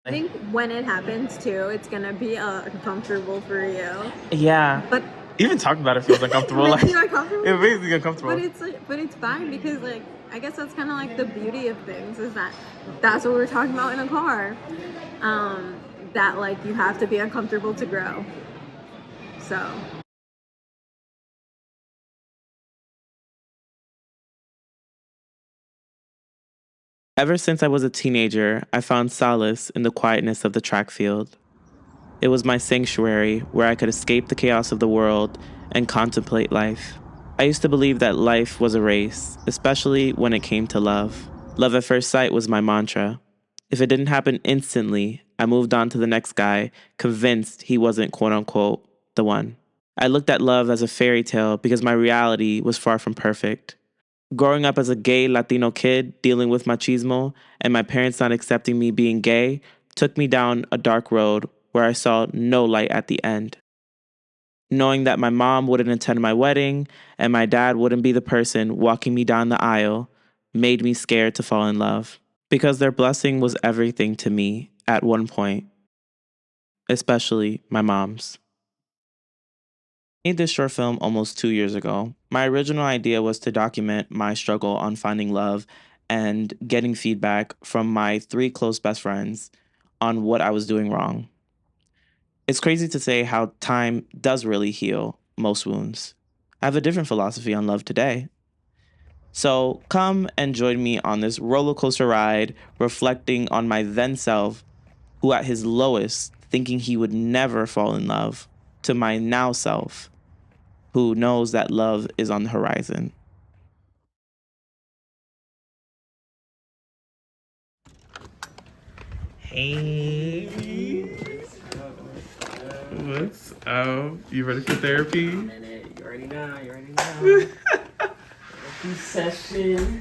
I think when it happens too, it's gonna be uncomfortable for you. Yeah. But even talking about it feels uncomfortable. Makes you uncomfortable? It makes me uncomfortable. But it's fine because like I guess that's kind of like the beauty of things is that that's what we're talking about in a car. That like you have to be uncomfortable to grow. So. Ever since I was a teenager, I found solace in the quietness of the track field. It was my sanctuary where I could escape the chaos of the world and contemplate life. I used to believe that life was a race, especially when it came to love. Love at first sight was my mantra. If it didn't happen instantly, I moved on to the next guy, convinced he wasn't quote unquote the one. I looked at love as a fairy tale because my reality was far from perfect. Growing up as a gay Latino kid dealing with machismo and my parents not accepting me being gay took me down a dark road where I saw no light at the end. Knowing that my mom wouldn't attend my wedding and my dad wouldn't be the person walking me down the aisle made me scared to fall in love because their blessing was everything to me at one point, especially my mom's. I made this short film almost 2 years ago. My original idea was to document my struggle on finding love and getting feedback from my three close best friends on what I was doing wrong. It's crazy to say how time does really heal most wounds. I have a different philosophy on love today. So come and join me on this roller coaster ride, reflecting on my then self, who at his lowest, thinking he would never fall in love, to my now self, who knows that love is on the horizon. Hey. What's up? You ready for therapy? You already know.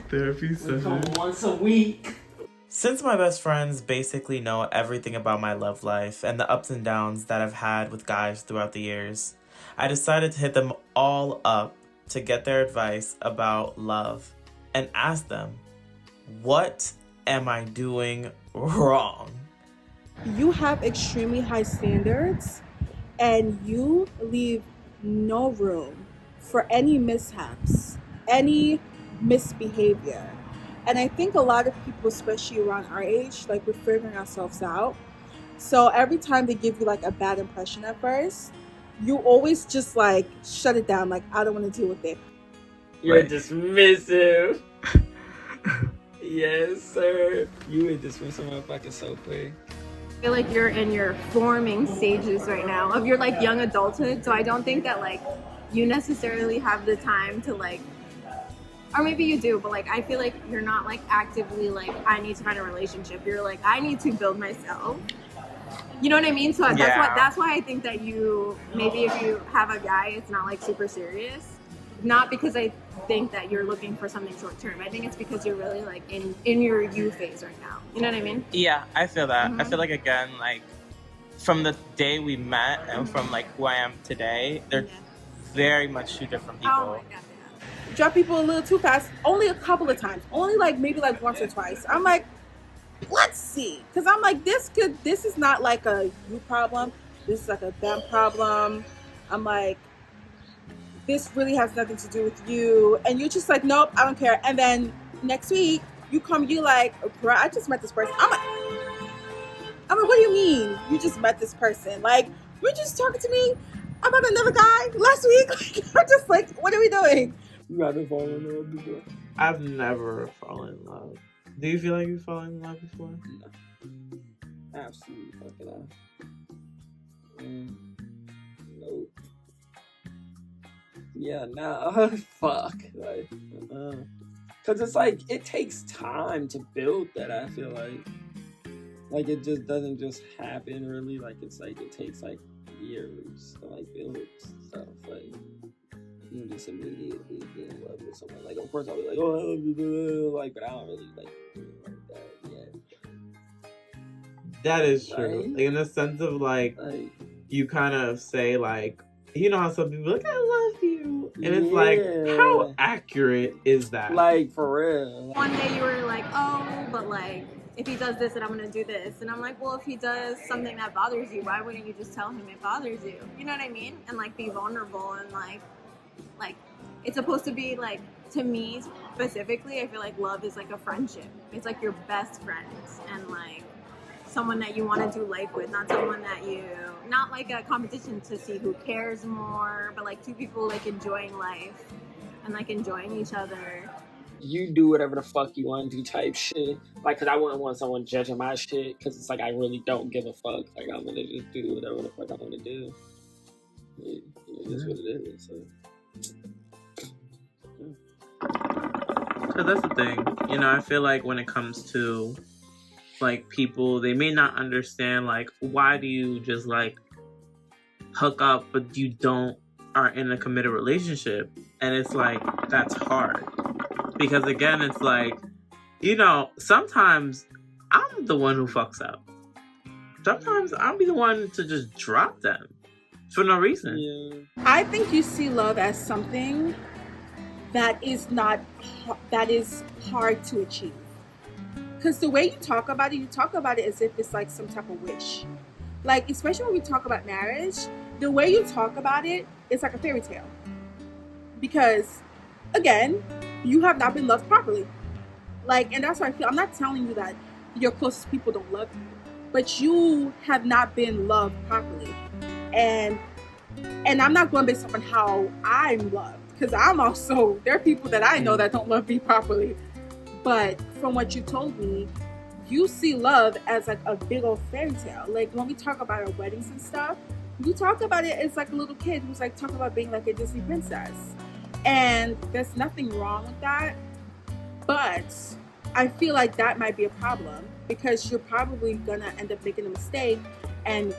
Therapy session. Come once a week. Since my best friends basically know everything about my love life and the ups and downs that I've had with guys throughout the years, I decided to hit them all up to get their advice about love and ask them, what am I doing wrong? You have extremely high standards and you leave no room for any mishaps, any misbehavior. And I think a lot of people, especially around our age, like we're figuring ourselves out. So every time they give you like a bad impression at first, you always just like shut it down. Like, I don't want to deal with it. You're dismissive. Yes, sir. You would dismiss my fucking so quick. I feel like you're in your forming stages right now of your like young adulthood, so I don't think that like you necessarily have the time to like, or maybe you do, but like I feel like you're not like actively like I need to find a relationship. You're like I need to build myself. You know what I mean? So that's why I think that you maybe if you have a guy, it's not like super serious. Not because I think that you're looking for something short term. I think it's because you're really like in your you phase right now. You know what I mean? Yeah, I feel that. I feel like again, like from the day we met and from like who I am today, they're very much two different people. Oh my God. Drop people a little too fast, only a couple of times, only like maybe like once or twice. I'm like, let's see, because I'm like, this is not like a you problem, this is like a them problem. I'm like, this really has nothing to do with you, and you're just like, nope, I don't care. And then next week you like, bro, I just met this person. I'm like, what do you mean you just met this person? Like, you're just talking to me about another guy last week. Like, I'm just like, what are we doing? You haven't fallen in love before? I've never fallen in love. Do you feel like you've fallen in love before? No. Absolutely fucking not. Nope. Yeah, nah. Fuck. Like, cause it's like it takes time to build that. I feel like it just doesn't just happen. Really, like it's like it takes like years to like build stuff. Like you just immediately get in love with someone. Like of course I'll be like, oh, I love you, like, but I don't really like do it like that yet. That is true. Like in the sense of like you kind of say like, you know how some people are like, I love you. And it's like, how accurate is that? Like, for real. One day you were like, oh, but like, if he does this, then I'm gonna do this. And I'm like, well, if he does something that bothers you, why wouldn't you just tell him it bothers you? You know what I mean? And like be vulnerable and like it's supposed to be like, to me specifically, I feel like love is like a friendship. It's like your best friends and like someone that you want to do life with, not someone that you, not like a competition to see who cares more, but like two people like enjoying life and like enjoying each other. You do whatever the fuck you want to do type shit. Like, cause I wouldn't want someone judging my shit, cause it's like I really don't give a fuck. Like, I'm gonna just do whatever the fuck I want to do. It is what it is. So. So that's the thing. You know, I feel like when it comes to like people, they may not understand like, why do you just like hook up but you are in a committed relationship? And it's like, that's hard. Because again, it's like, you know, sometimes I'm the one who fucks up. Sometimes I'll be the one to just drop them for no reason. Yeah. I think you see love as something that is hard to achieve. Because the way you talk about it as if it's like some type of wish. Like, especially when we talk about marriage, the way you talk about it, it's like a fairy tale. Because, again, you have not been loved properly. Like, and that's why I feel, I'm not telling you that your closest people don't love you, but you have not been loved properly. And I'm not going based on how I'm loved, because I'm also, there are people that I know that don't love me properly. But from what you told me, you see love as like a big old fairy tale. Like when we talk about our weddings and stuff, you talk about it as like a little kid who's like talking about being like a Disney princess. And there's nothing wrong with that. But I feel like that might be a problem, because you're probably gonna end up making a mistake and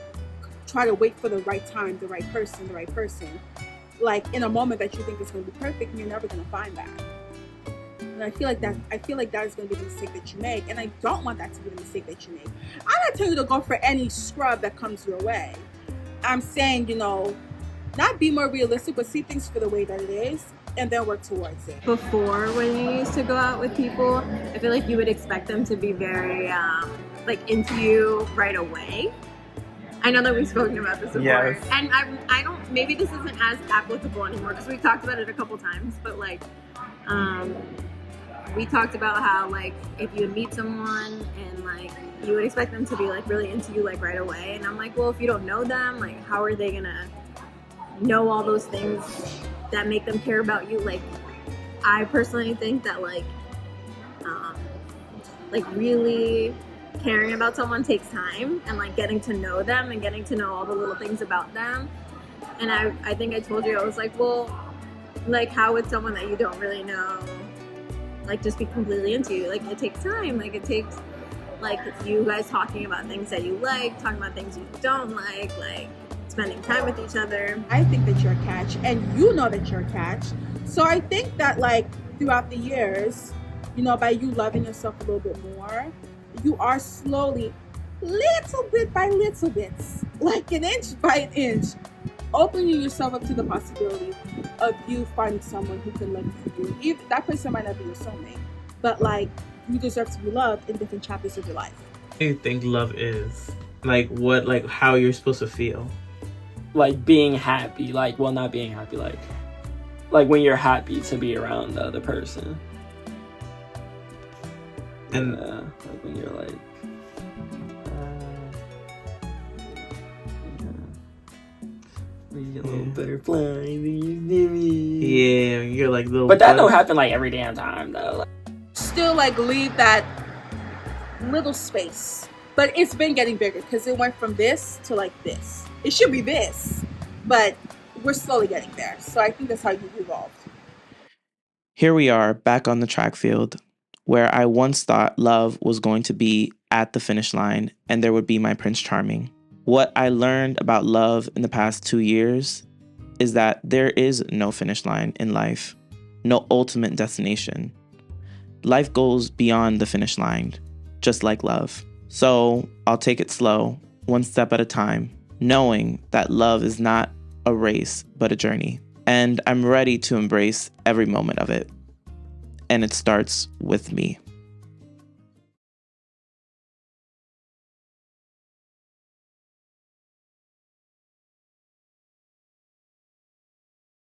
try to wait for the right time, the right person, like in a moment that you think is gonna be perfect, and you're never gonna find that. And I feel like that is going to be the mistake that you make, and I don't want that to be the mistake that you make. I'm not telling you to go for any scrub that comes your way. I'm saying, you know, not be more realistic, but see things for the way that it is, and then work towards it. Before, when you used to go out with people, I feel like you would expect them to be very like into you right away. I know that we've spoken about this before, yes. And I don't. Maybe this isn't as applicable anymore because we've talked about it a couple times, but like. We talked about how like if you would meet someone and like you would expect them to be like really into you like right away, and I'm like, well, if you don't know them, like how are they gonna know all those things that make them care about you? Like I personally think that like really caring about someone takes time, and like getting to know them and getting to know all the little things about them. And I think I told you, I was like, well, like how would someone that you don't really know like just be completely into you? Like it takes time. Like it takes like you guys talking about things that you like, talking about things you don't like spending time with each other. I think that you're a catch, and you know that you're a catch. So I think that like throughout the years, you know, by you loving yourself a little bit more, you are slowly, little bit by little bits, like an inch by an inch, opening yourself up to the possibility of you finding someone who can love you for you. Even that person might not be your soulmate, but like you deserve to be loved in different chapters of your life. What do you think love is? Like what, like how you're supposed to feel? Like being happy, like, well, not being happy, like when you're happy to be around the other person. And like when you're like you get a little butterfly and you give me. Yeah, you're like little. But that don't happen like every damn time though. Like, still like leave that little space, but it's been getting bigger because it went from this to like this. It should be this, but we're slowly getting there. So I think that's how you evolved. Here we are back on the track field, where I once thought love was going to be at the finish line and there would be my Prince Charming. What I learned about love in the past 2 years is that there is no finish line in life, no ultimate destination. Life goes beyond the finish line, just like love. So I'll take it slow, one step at a time, knowing that love is not a race, but a journey. And I'm ready to embrace every moment of it. And it starts with me.